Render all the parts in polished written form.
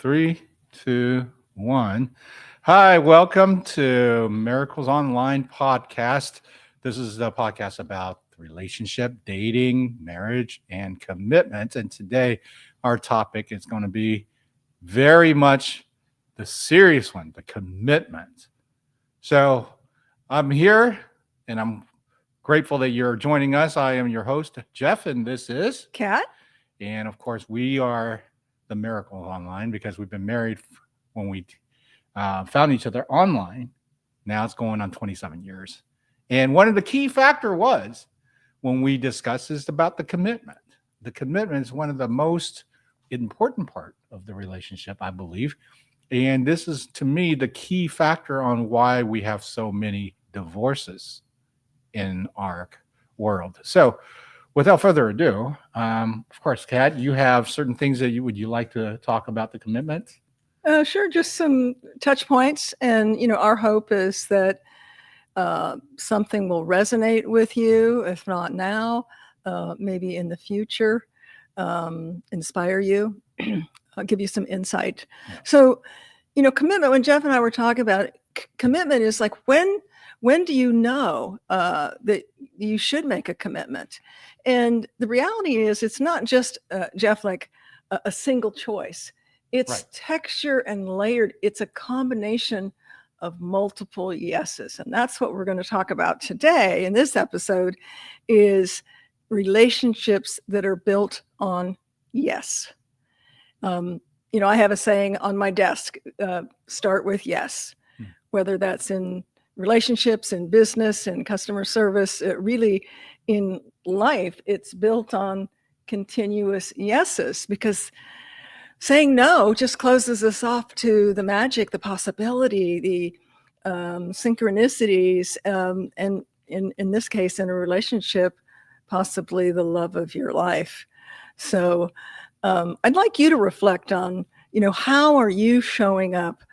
Three, two, one. Hi, welcome to Miracles Online podcast. This is the podcast about relationship, dating, marriage, and commitment. And today, our topic is going to be very much the serious one, the commitment. So, I'm here and I'm grateful that you're joining us. I am your host, Jeff, and this is Kat? And of course, we are the Miracle Online because we've been married when we found each other online. Now it's going on 27 years. And one of the key factor was when we discussed is about the commitment. The commitment is one of the most important part of the relationship, I believe. And this is to me the key factor on why we have so many divorces in our world. So without further ado, of course, Kat, you have certain things that you like to talk about the commitment? Sure, just some touch points. And, our hope is that something will resonate with you, if not now, maybe in the future, inspire you, I'll give you some insight. Yeah. So, commitment, when Jeff and I were talking about it, commitment is like when do you know that you should make a commitment? And the reality is it's not just, Jeff, like a single choice. It's Right. texture and layered. It's a combination of multiple yeses. And that's what we're going to talk about today in this episode is relationships that are built on yes. I have a saying on my desk, start with yes, whether that's in relationships, in business, in customer service, really in life, it's built on continuous yeses because saying no just closes us off to the magic, the possibility, the synchronicities, and in this case, in a relationship, possibly the love of your life. So I'd like you to reflect on, how are you showing up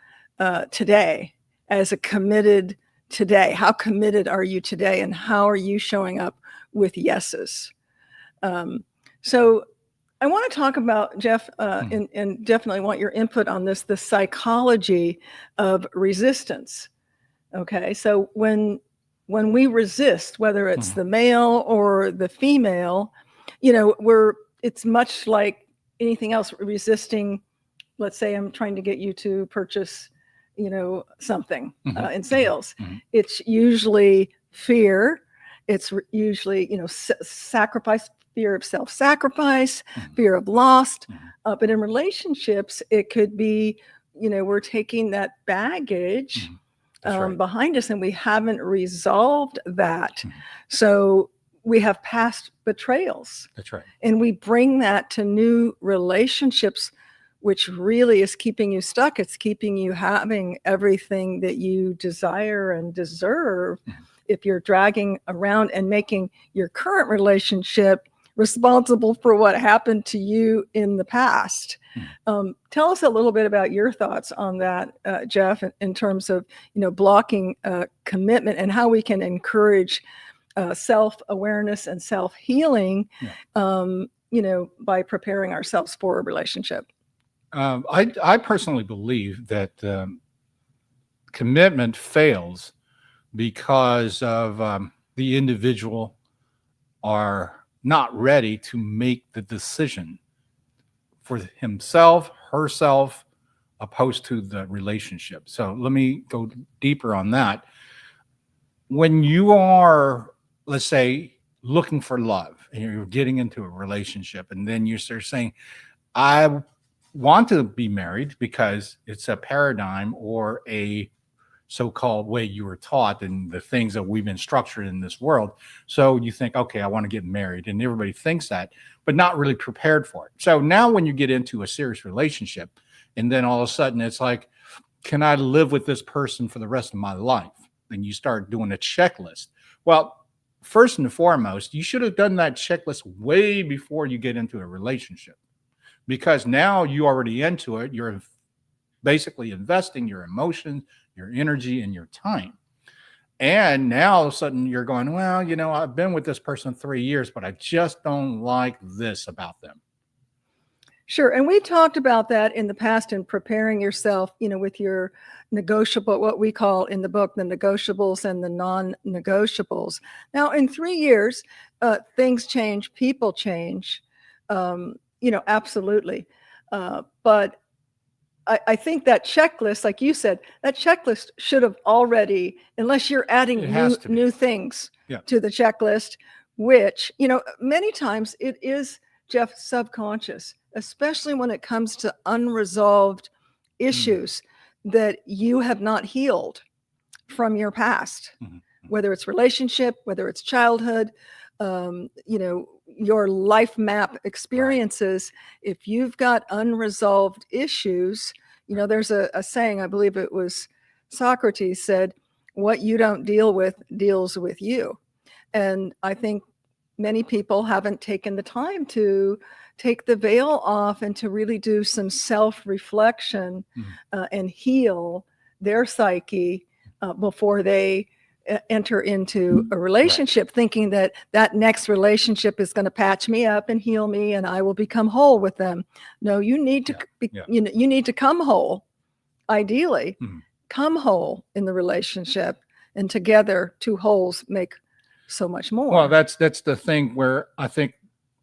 today as a committed today? How committed are you today? And how are you showing up with yeses? So I want to talk about, Jeff, and definitely want your input on this, the psychology of resistance. Okay, so when we resist, whether it's the male or the female, it's much like anything else, resisting. Let's say I'm trying to get you to purchase, something in sales. It's usually fear. It's usually, sacrifice, fear of self-sacrifice, fear of loss. But in relationships, it could be, we're taking that baggage Right. behind us and we haven't resolved that. So we have past betrayals. That's right. And we bring that to new relationships, which really is keeping you stuck. It's keeping you having everything that you desire and deserve if you're dragging around and making your current relationship responsible for what happened to you in the past. Tell us a little bit about your thoughts on that, Jeff, in terms of, blocking commitment and how we can encourage self-awareness and self-healing, by preparing ourselves for a relationship. I personally believe that commitment fails because of the individual are not ready to make the decision for himself, herself, opposed to the relationship. So let me go deeper on that. When you are, let's say, looking for love and you're getting into a relationship, and then you start saying, I want to be married because it's a paradigm or a so-called way you were taught and the things that we've been structured in this world. So you think, okay, I want to get married, and everybody thinks that, but not really prepared for it. So now when you get into a serious relationship, and then all of a sudden it's like, can I live with this person for the rest of my life? And you start doing a checklist. Well, first and foremost, you should have done that checklist way before you get into a relationship, because now you already into it. You're basically investing your emotions, your energy, and your time. And now all of a sudden you're going, well, I've been with this person 3 years, but I just don't like this about them. Sure. And we've talked about that in the past in preparing yourself, with your negotiable, what we call in the book, the negotiables and the non-negotiables. Now, in 3 years, things change, people change, absolutely. But I think that checklist, like you said, that checklist should have already, unless you're adding It has to be. new things Yeah. to the checklist, which, many times it is, Jeff, subconscious, especially when it comes to unresolved issues that you have not healed from your past, whether it's relationship, whether it's childhood, your life map experiences. Right. If you've got unresolved issues, there's a saying, I believe it was Socrates said, what you don't deal with deals with you. And I think many people haven't taken the time to take the veil off and to really do some self-reflection and heal their psyche before they enter into a relationship, right, thinking that next relationship is going to patch me up and heal me and I will become whole with them. No, you need to you need to come whole, ideally. Come whole in the relationship, and together two wholes make so much more. Well, that's the thing where I think,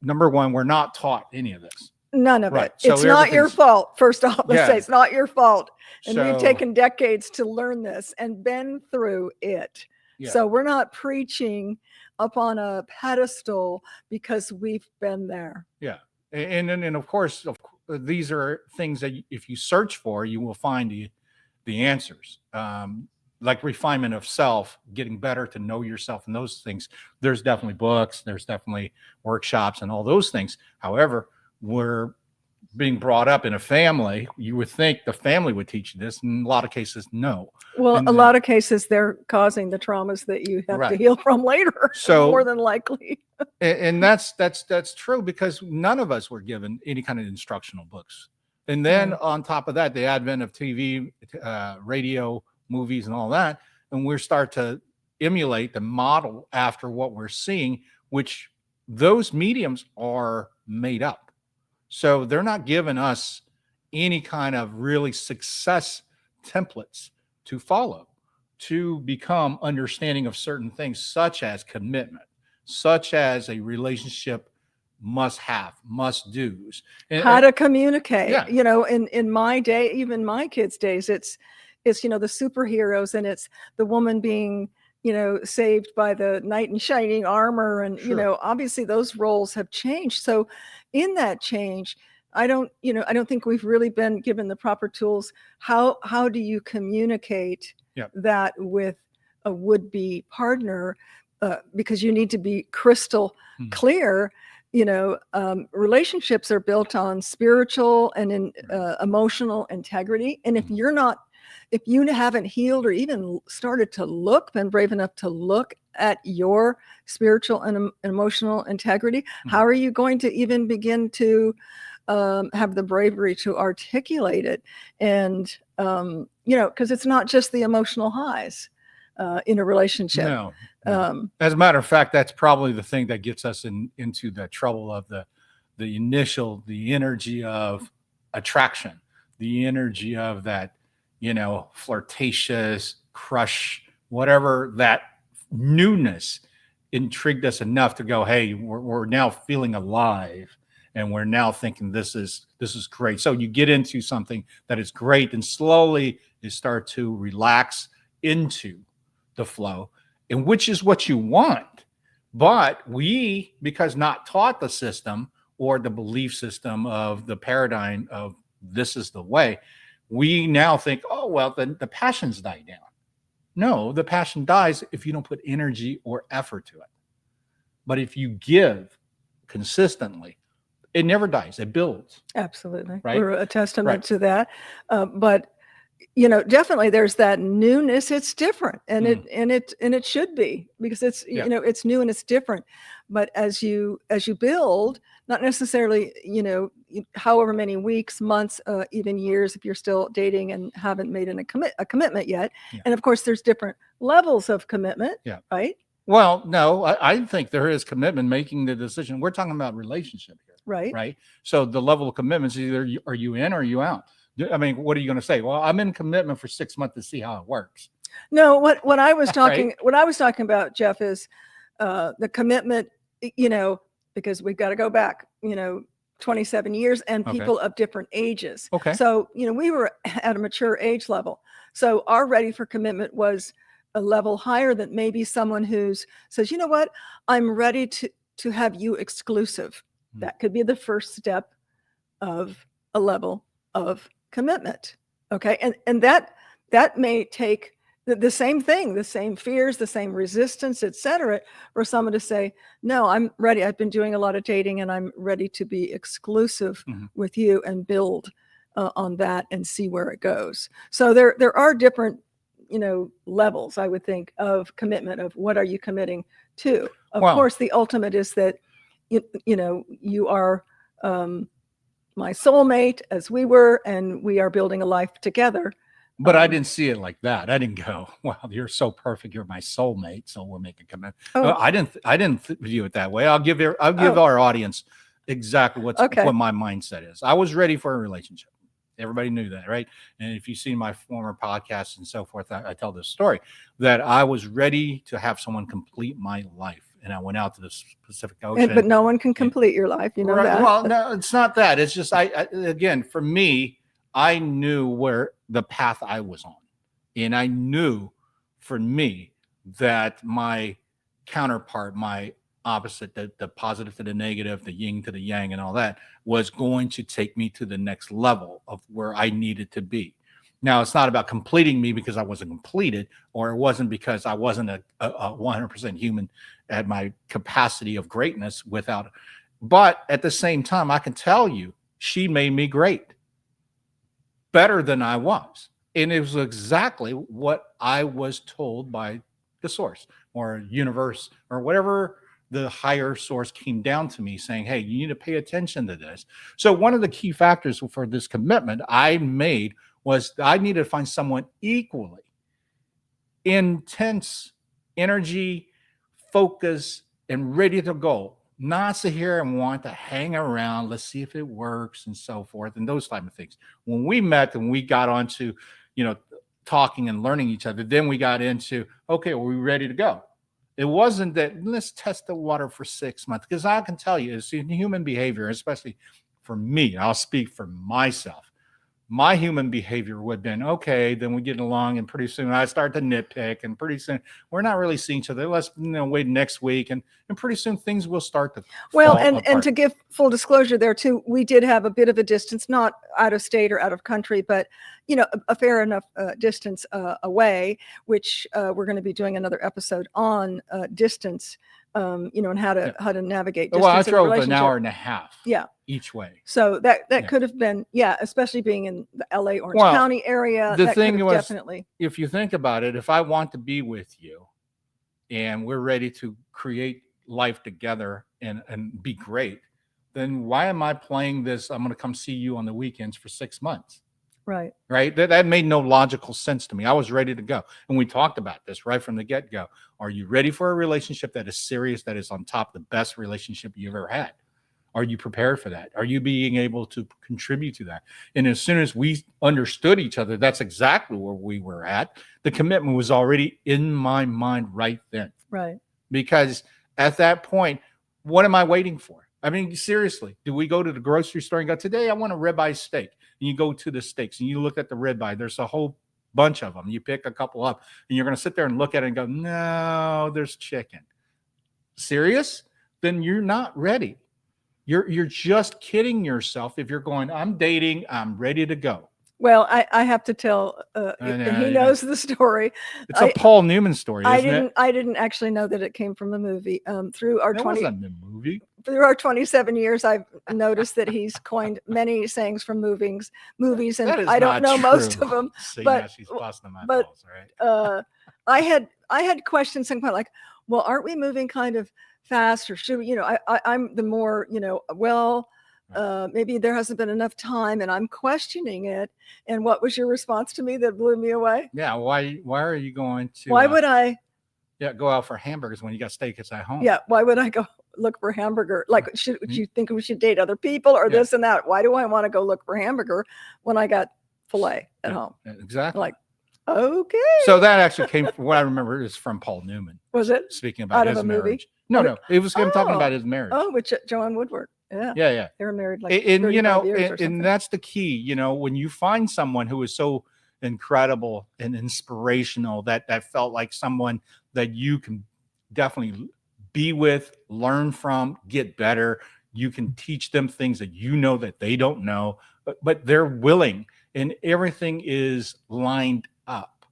number one, we're not taught any of this. None of it. So it's not your fault. First off, let's say it's not your fault. And we've taken decades to learn this and been through it. Yeah. So we're not preaching up on a pedestal because we've been there. Yeah. And of course, these are things that if you search for, you will find the answers. Like refinement of self, getting better to know yourself and those things. There's definitely books, there's definitely workshops and all those things. However, we're being brought up in a family. You would think the family would teach you this. In a lot of cases, no. Well, a lot of cases, they're causing the traumas that you have to heal from later. So more than likely. And that's true, because none of us were given any kind of instructional books. And then on top of that, the advent of TV, radio, movies, and all that, and we start to emulate the model after what we're seeing, which those mediums are made up. So they're not giving us any kind of really success templates to follow to become understanding of certain things, such as commitment, such as a relationship must do's, and how to communicate. Yeah. In my day, even my kids' days, it's the superheroes, and it's the woman being saved by the knight in shining armor, and obviously those roles have changed. So in that change, I don't think we've really been given the proper tools. How do you communicate that with a would-be partner, because you need to be crystal clear. Relationships are built on spiritual and emotional integrity, and if you haven't healed or even started to been brave enough to look at your spiritual and emotional integrity, how are you going to even begin to have the bravery to articulate it? And, because it's not just the emotional highs in a relationship. No. As a matter of fact, that's probably the thing that gets us into the trouble of the energy of attraction, the energy of that, flirtatious crush, whatever, that newness intrigued us enough to go, hey, we're now feeling alive, and we're now thinking this is great. So you get into something that is great, and slowly you start to relax into the flow, and which is what you want. But we, because not taught the system or the belief system of the paradigm of this is the way, we now think, oh, well, then the passions die down. No, the passion dies if you don't put energy or effort to it. But if you give consistently, it never dies. It builds. Absolutely. Right? We're a testament to that. But definitely there's that newness. It's different, and it should be, because it's it's new and it's different. But as you build, not necessarily however many weeks, months, even years, if you're still dating and haven't made a commitment yet. Yeah. And of course, there's different levels of commitment. Yeah. Right. Well, no, I think there is commitment, making the decision. We're talking about relationship here. Right. right? So the level of commitment is either are you in or are you out? I mean, what are you going to say? Well, I'm in commitment for 6 months to see how it works. No, what I was talking Right? what I was talking about, Jeff, is the commitment. Because we've got to go back, 27 years, and Okay. people of different ages. Okay. So we were at a mature age level. So our ready for commitment was a level higher than maybe someone who's says, you know what, I'm ready to have you exclusive. Hmm. That could be the first step of a level of commitment. Okay. And that may take the same thing, the same fears, the same resistance, etc., for someone to say, no, I'm ready. I've been doing a lot of dating and I'm ready to be exclusive with you and build on that and see where it goes. So there are different, levels, I would think, of commitment, of what are you committing to. Of course, the ultimate is that, you are my soulmate, as we were, and we are building a life together. But I didn't see it like that. I didn't go, "Wow, you're so perfect. You're my soulmate, so we'll make a commitment." No, I didn't view it that way. I'll give our audience exactly what my mindset is. I was ready for a relationship. Everybody knew that, right? And if you've seen my former podcasts and so forth, I tell this story that I was ready to have someone complete my life. And I went out to the Pacific Ocean. But no one can complete your life, that. Well, no, it's not that. It's just again, for me, I knew where the path I was on. And I knew for me that my counterpart, my opposite, the positive to the negative, the yin to the yang and all that, was going to take me to the next level of where I needed to be. Now, it's not about completing me because I wasn't completed, or it wasn't because I wasn't a 100% human at my capacity of greatness without. But at the same time, I can tell you, she made me great, better than I was. And it was exactly what I was told by the source or universe or whatever the higher source came down to me saying, hey, you need to pay attention to this. So one of the key factors for this commitment I made was I needed to find someone equally intense, energy, focus, and ready to go. Not sit here and want to hang around. Let's see if it works and so forth and those type of things. When we met and we got onto, talking and learning each other, then we got into, okay, are we ready to go? It wasn't that let's test the water for 6 months, because I can tell you, it's human behavior, especially for me. I'll speak for myself. My human behavior would have been, okay, then we get along and pretty soon I start to nitpick and pretty soon we're not really seeing each other. Let's wait next week. And pretty soon things will start to fall apart. And to give full disclosure there too, we did have a bit of a distance, not out of state or out of country, but a fair enough distance away, which we're going to be doing another episode on distance, and how to navigate distance. Well, I drove an hour and a half. Yeah. Each way. So that could have been, especially being in the LA Orange County area. The thing was, definitely, if you think about it, if I want to be with you and we're ready to create life together and be great, then why am I playing this? I'm going to come see you on the weekends for 6 months. Right. Right. That made no logical sense to me. I was ready to go. And we talked about this right from the get-go. Are you ready for a relationship that is serious, that is on top of the best relationship you've ever had? Are you prepared for that? Are you being able to contribute to that? And as soon as we understood each other, that's exactly where we were at. The commitment was already in my mind right then. Right. Because at that point, what am I waiting for? I mean, seriously, do we go to the grocery store and go, today I want a ribeye steak? And you go to the steaks and you look at the ribeye. There's a whole bunch of them. You pick a couple up and you're going to sit there and look at it and go, no, there's chicken. Serious? Then you're not ready. You're just kidding yourself if you're going, I'm dating, I'm ready to go. Well, I have to tell, he knows the story. It's a Paul Newman story, isn't it? I didn't actually know that it came from a movie. Through our Through our 27 years, I've noticed that he's coined many sayings from movies, and I don't know most of them. See, but now she's busting my balls, right? I had questions something like, well, aren't we moving kind of fast, or should we, I'm the more, maybe there hasn't been enough time, and I'm questioning it. And what was your response to me that blew me away? Yeah. Why are you going to? Why would I? Yeah, go out for hamburgers when you got steak at home. Yeah. Why would I go look for hamburger? Like, should you think we should date other people or this and that? Why do I want to go look for hamburger when I got filet at home? Exactly. Like, okay. So that actually came from what I remember is from Paul Newman. Was it speaking about out of his a movie? marriage? No, it was him talking about his marriage. Oh, with Joanne Woodward. Yeah. Yeah. They were married like And 35 years or something. and that's the key. When you find someone who is so incredible and inspirational that felt like someone that you can definitely be with, learn from, get better. You can teach them things that that they don't know, but they're willing, and everything is lined up.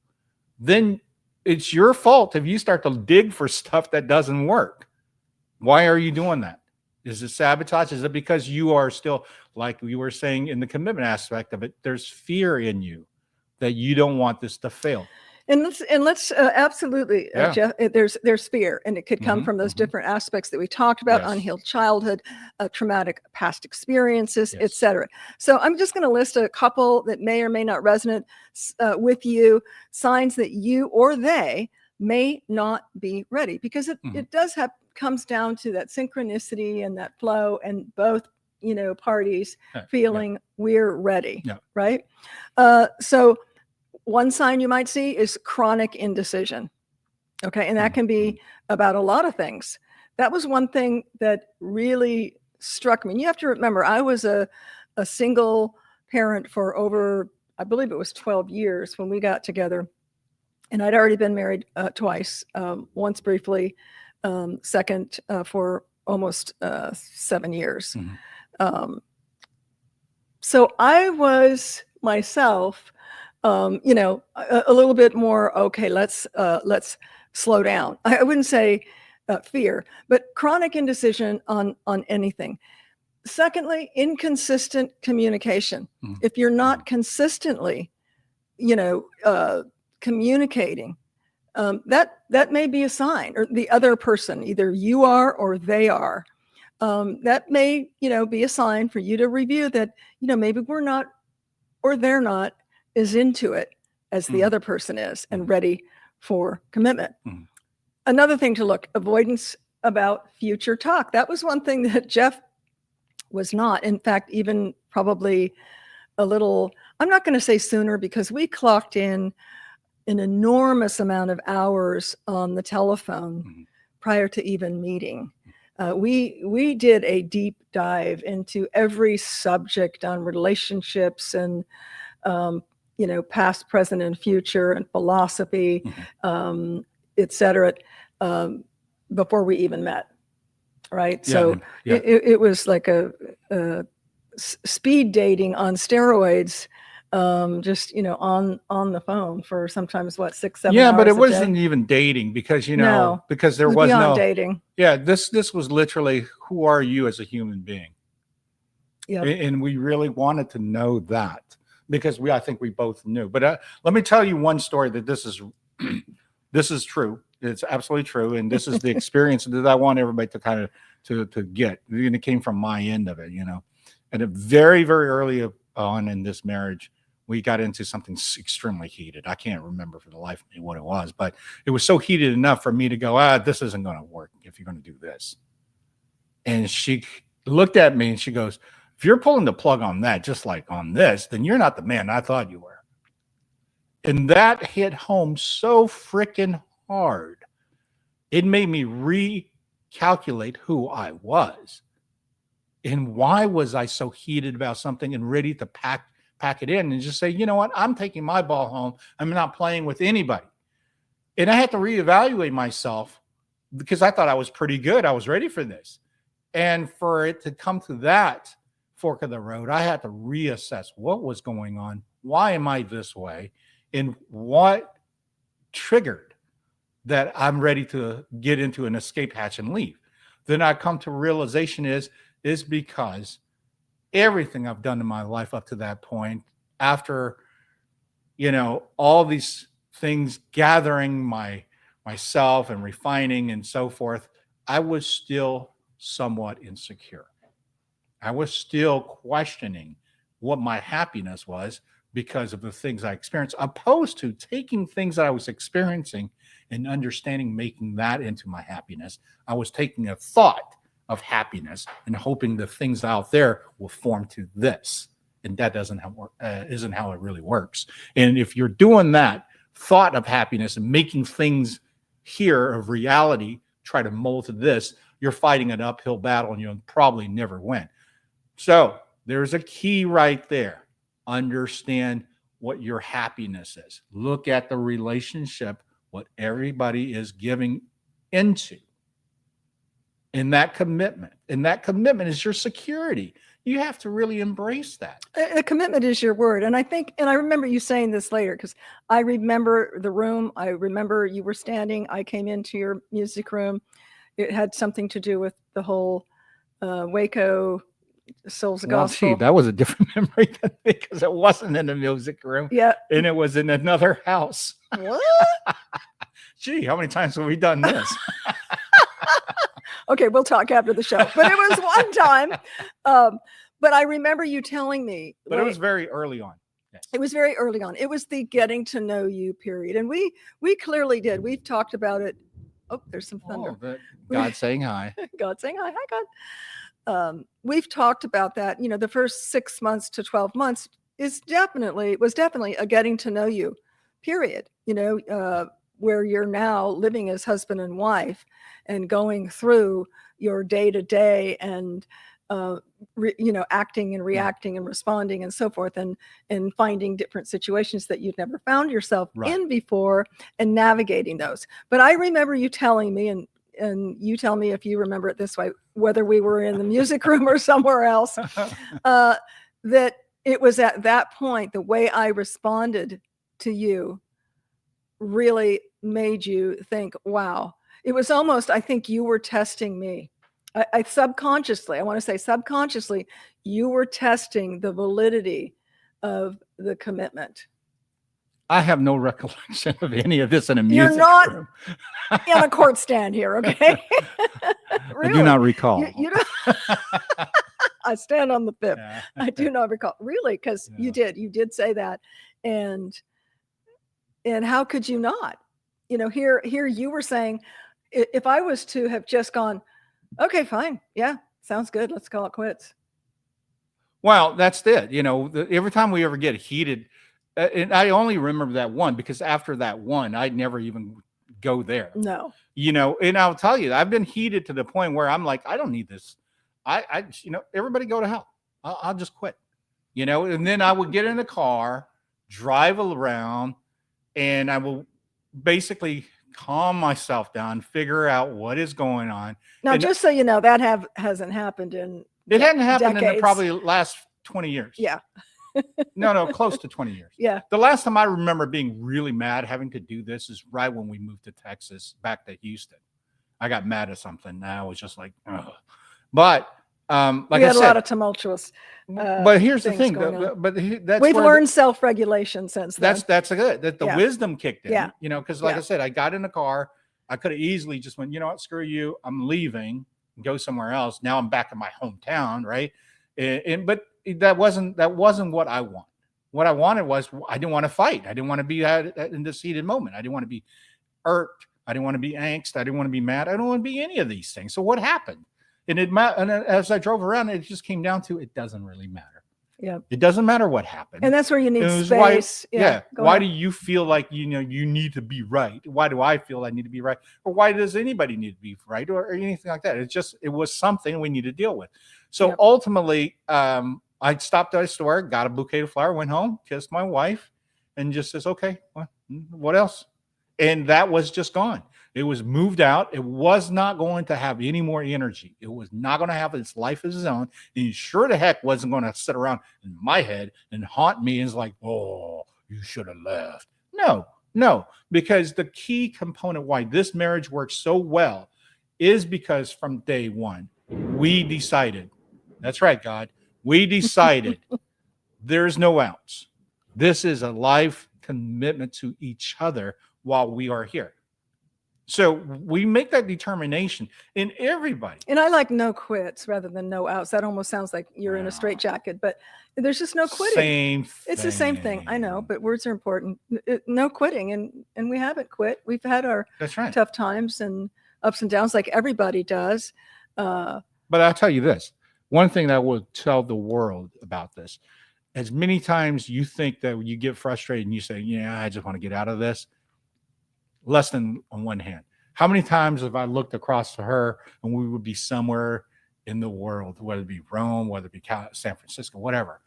Then it's your fault if you start to dig for stuff that doesn't work. Why are you doing that? Is it sabotage? Is it because you are still, like we were saying in the commitment aspect of it, there's fear in you that you don't want this to fail? And let's absolutely, Jeff. There's fear, and it could come from those different aspects that we talked about: unhealed childhood, traumatic past experiences, etc. So I'm just going to list a couple that may or may not resonate with you, signs that you or they may not be ready, because it does comes down to that synchronicity and that flow, and both parties feeling we're ready, right? So one sign you might see is chronic indecision. Okay. And that can be about a lot of things. That was one thing that really struck me. And you have to remember, I was a single parent for over, I believe it was 12 years when we got together. And I'd already been married twice, once briefly, second for almost 7 years. So I was myself, a little bit more, okay, let's slow down. I wouldn't say fear, but chronic indecision on anything. Secondly, inconsistent communication. If you're not consistently, communicating, that may be a sign, or the other person, either you are or they are. That may, be a sign for you to review that, maybe we're not, or they're not as into it as the other person is and ready for commitment. Another thing to look, avoidance about future talk. That was one thing that Jeff was not. In fact, even probably a little, I'm not going to say sooner, because we clocked in an enormous amount of hours on the telephone prior to even meeting. We did a deep dive into every subject on relationships and, past, present, and future, and philosophy, et cetera, before we even met. Right. So it was like a speed dating on steroids, just, on the phone for sometimes 6-7 hours. But it wasn't even dating, because, because there was no dating. This was literally, who are you as a human being? And we really wanted to know that, because I think we both knew. But let me tell you one story that this is true. It's absolutely true. And this is the experience that I want everybody to kind of to get. And it came from my end of it, And a very, very early on in this marriage, we got into something extremely heated. I can't remember for the life of me what it was, but it was so heated enough for me to go, this isn't going to work if you're going to do this. And she looked at me and she goes, if you're pulling the plug on that, just like on this, then you're not the man I thought you were. And that hit home so freaking hard. It made me recalculate who I was. And why was I so heated about something and ready to pack it in and just say, you know what, I'm taking my ball home. I'm not playing with anybody. And I had to reevaluate myself, because I thought I was pretty good. I was ready for this. And for it to come to that fork of the road, I had to reassess what was going on. Why am I this way? And what triggered that I'm ready to get into an escape hatch and leave? Then I come to realization is because everything I've done in my life up to that point, after, all these things, gathering myself and refining and so forth, I was still somewhat insecure. I was still questioning what my happiness was because of the things I experienced, opposed to taking things that I was experiencing and understanding, making that into my happiness. I was taking a thought of happiness and hoping the things out there will form to this. And that isn't how it really works. And if you're doing that thought of happiness and making things here of reality try to mold to this, you're fighting an uphill battle and you'll probably never win. So there's a key right there. Understand what your happiness is. Look at the relationship, what everybody is giving into. In that commitment. And that commitment is your security. You have to really embrace that. The commitment is your word. And I remember you saying this later, because I remember the room. I remember you were standing. I came into your music room. It had something to do with the whole Waco Souls of Gospel. Gee, that was a different memory than me, because it wasn't in the music room. Yeah. And it was in another house. What? Gee, how many times have we done this? Okay, we'll talk after the show. But it was one time. But I remember you telling me. But it was very early on. Yes. It was very early on. It was the getting to know you period. And we clearly did. We've talked about it. Oh, there's some thunder. Oh, God saying hi. God saying hi. Hi, God. We've talked about that. You know, the first 6 months to 12 months was definitely a getting to know you period. You know, where you're now living as husband and wife and going through your day to day and, acting and reacting and responding and so forth, and finding different situations that you've never found yourself in before and navigating those. But I remember you telling me, and you tell me if you remember it this way, whether we were in the music room or somewhere else, that it was at that point, the way I responded to you really made you think, wow. It was almost, I think you were testing me. I subconsciously, I want to say subconsciously, you were testing the validity of the commitment. I have no recollection of any of this in a music room. You're not in a court stand here, okay? Really? I do not recall. You don't. I stand on the fifth. Yeah. I do not recall. Really, because you did say that. And how could you not? You know, here you were saying, if I was to have just gone, okay, fine. Yeah, sounds good. Let's call it quits. Well, that's it. You know, every time we ever get heated, and I only remember that one because after that one, I'd never even go there. No. You know, and I'll tell you, I've been heated to the point where I'm like, I don't need this. Everybody go to hell. I'll just quit. You know, and then I would get in the car, drive around, and I will basically calm myself down, figure out what is going on. Now, and just so you know, that hasn't happened in it hadn't happened decades. In the probably last 20 years. Yeah. No, close to 20 years. Yeah. The last time I remember being really mad having to do this is right when we moved to Texas, back to Houston. I got mad at something. And I was just like, ugh. But like we had I said, a lot of tumultuous. But here's the thing. That's we've learned self-regulation since then. That's good. That the wisdom kicked in. Yeah. You know, because like I said, I got in the car. I could have easily just went, you know what, screw you. I'm leaving and go somewhere else. Now I'm back in my hometown, right? But that wasn't what I wanted. What I wanted was I didn't want to fight. I didn't want to be in this heated moment. I didn't want to be irked. I didn't want to be angst. I didn't want to be mad. I don't want to be any of these things. So what happened? And as I drove around, it just came down to it doesn't really matter. Yeah. It doesn't matter what happened. And that's where you need space. Why do you feel like you need to be right? Why do I feel I need to be right? Or why does anybody need to be right or anything like that? It was something we need to deal with. So ultimately, I stopped at a store, got a bouquet of flowers, went home, kissed my wife, and just says, okay, well, what else? And that was just gone. It was moved out. It was not going to have any more energy. It was not going to have its life of its own. And sure the heck wasn't going to sit around in my head and haunt me and it's like, oh, you should have left. No, because the key component why this marriage works so well is because from day one, we decided, that's right, God, we decided there's no outs. This is a life commitment to each other while we are here. So we make that determination in everybody. And I like no quits rather than no outs. That almost sounds like you're in a straitjacket, but there's just no quitting. Same thing. It's the same thing. I know, but words are important. No quitting. And we haven't quit. We've had our tough times and ups and downs like everybody does. But I'll tell you this. One thing that I will tell the world about this, as many times you think that you get frustrated and you say, yeah, I just want to get out of this, less than on one hand. How many times have I looked across to her and we would be somewhere in the world, whether it be Rome, whether it be San Francisco, whatever,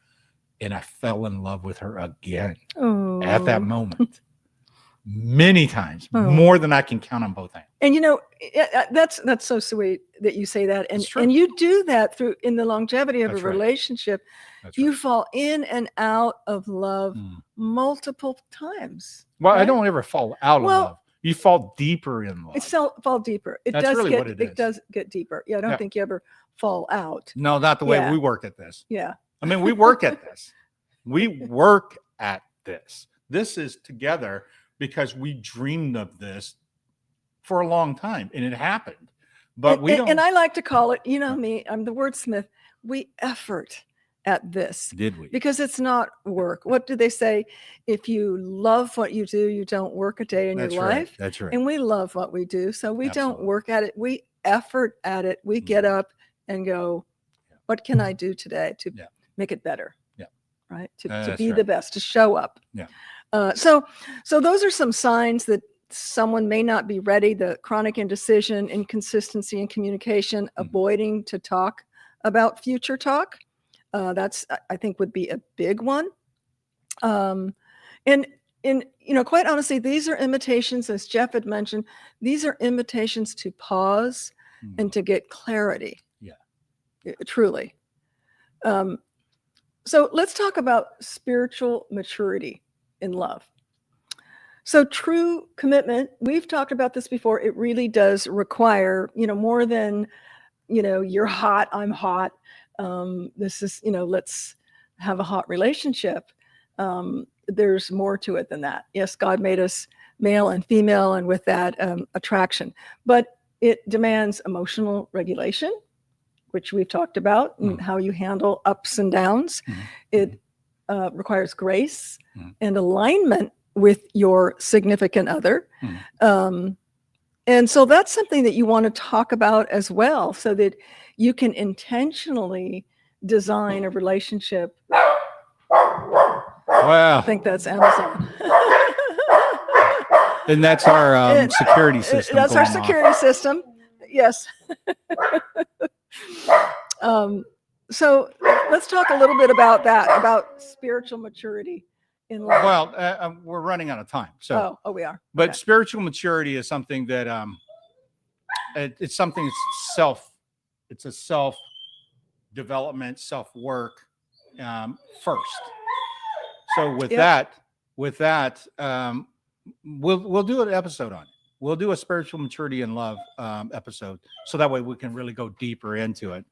and I fell in love with her again at that Oh. moment. Many times, Oh. more than I can count on both hands. And that's so sweet that you say that, and It's true. and you do that through in the longevity of That's a right. relationship. That's You right. fall in and out of love Mm. multiple times. Well, I right? don't ever fall out Well, of love. You fall deeper in love. It's fall deeper. It That's does really get what it it is. does get deeper. Yeah, I don't Yeah. think you ever fall out. No, not the way Yeah. we work at this. Yeah. I mean, we work at this. We work at this. This is together because we dreamed of this for a long time, and it happened. But we don't. And I like to call it, me, I'm the wordsmith. We effort at this Did we? because it's not work. What do they say? If you love what you do, you don't work a day in That's your right. life. That's right. And we love what we do, so we don't Absolutely. work at it. We effort at it. We get up and go, what can I do today to Yeah. make it better? Yeah. Right. To That's be the right. best, to show up. Yeah. So those are some signs that someone may not be ready: the chronic indecision, inconsistency in communication, avoiding to talk about future talk. That's, I think, would be a big one. And quite honestly, these are invitations, as Jeff had mentioned, these are invitations to pause and to get clarity. Yeah. Truly. So let's talk about spiritual maturity in love. So true commitment, we've talked about this before, it really does require, more than, you're hot, I'm hot. This is, let's have a hot relationship. There's more to it than that. Yes, God made us male and female, and with that, attraction. But it demands emotional regulation, which we've talked about, and how you handle ups and downs. It requires grace and alignment with your significant other. And so that's something that you want to talk about as well, so that you can intentionally design a relationship. Wow. I think that's Amazon. And that's our security system. That's our security system. Yes. So let's talk a little bit about that, about spiritual maturity in love. Well, we're running out of time. So, we are. But Okay. spiritual maturity is something that it's something it's a self development, self work first. So with that, we'll do an episode on it. We'll do a spiritual maturity in love episode, so that way we can really go deeper into it.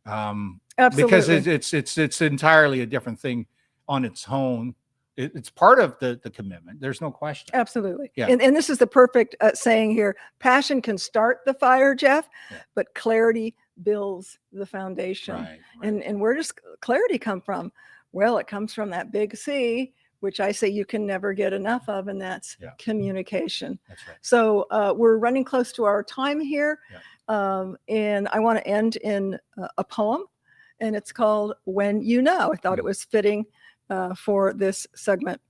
Absolutely. Because it's entirely a different thing on its own. It's part of the commitment. There's no question. Absolutely. Yeah. And this is the perfect saying here. Passion can start the fire, Jeff, but clarity builds the foundation. Right. And where does clarity come from? Well, it comes from that big C, which I say you can never get enough of, and that's communication. That's right. So we're running close to our time here. Yeah. And I want to end in a poem, and it's called When You Know. I thought it was fitting for this segment.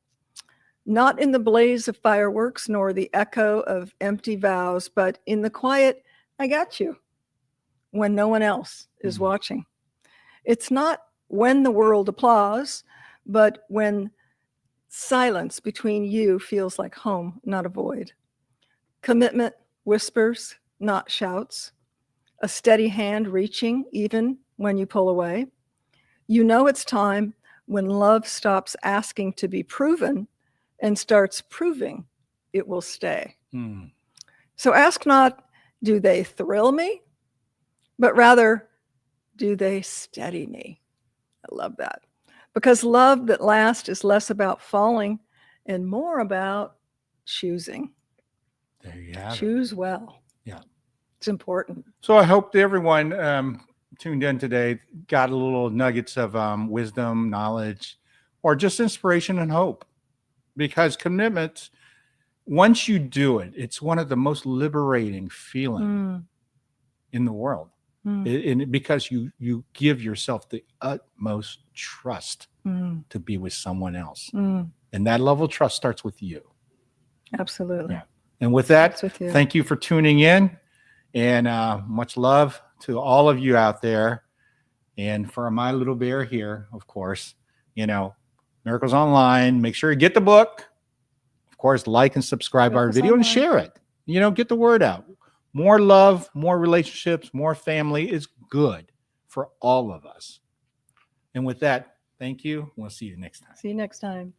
Not in the blaze of fireworks, nor the echo of empty vows, but in the quiet, I got you, when no one else is watching. It's not when the world applauds, but when silence between you feels like home, not a void. Commitment whispers, not shouts. A steady hand reaching even when you pull away. You know it's time when love stops asking to be proven and starts proving it will stay. So ask not, do they thrill me? But rather, do they steady me? I love that. Because love that lasts is less about falling and more about choosing. There you have it. Choose well. Yeah. It's important. So I hope that everyone tuned in today got a little nuggets of wisdom, knowledge, or just inspiration and hope. Because commitment, once you do it, it's one of the most liberating feelings in the world. And because you give yourself the utmost trust to be with someone else. And that level of trust starts with you. Absolutely. Yeah. And with that, Starts with you. thank you for tuning in, and much love to all of you out there. And for my little bear here, of course, Miracles Online, make sure you get the book. Of course, like and subscribe our Miracles video and Online. share it. Get the word out. More love, more relationships, more family is good for all of us. And with that, thank you. We'll see you next time. See you next time.